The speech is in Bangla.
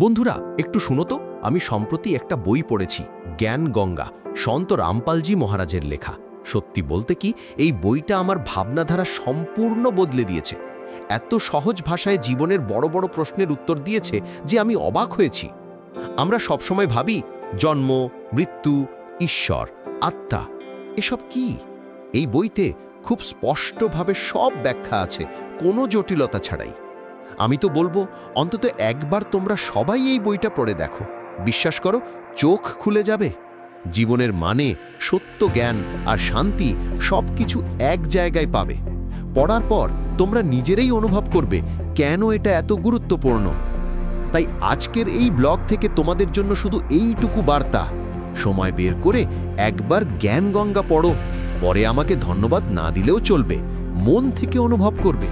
বন্ধুরা একটু শুনো তো, আমি সম্প্রতি একটা বই পড়েছি, জ্ঞান গঙ্গা, সন্ত রামপালজি মহারাজের লেখা। সত্যি বলতে কি, এই বইটা আমার ভাবনাধারা সম্পূর্ণ বদলে দিয়েছে। এত সহজ ভাষায় জীবনের বড় বড় প্রশ্নের উত্তর দিয়েছে যে আমি অবাক হয়েছি। আমরা সবসময় ভাবি জন্ম, মৃত্যু, ঈশ্বর, আত্মা, এসব কি? এই বইতে খুব স্পষ্টভাবে সব ব্যাখ্যা আছে, কোনো জটিলতা ছাড়াই। আমি তো বলবো অন্তত একবার তোমরা সবাই এই বইটা পড়ে দেখো। বিশ্বাস করো, চোখ খুলে যাবে। জীবনের মানে, সত্য জ্ঞান আর শান্তি সবকিছু এক জায়গায় পাবে। পড়ার পর তোমরা নিজেরাই অনুভব করবে কেন এটা এত গুরুত্বপূর্ণ। তাই আজকের এই ব্লগ থেকে তোমাদের জন্য শুধু এইটুকু বার্তা: সময় বের করে একবার জ্ঞান গঙ্গা পড়ো। পরে আমাকে ধন্যবাদ না দিলেও চলবে, মন থেকে অনুভব করবে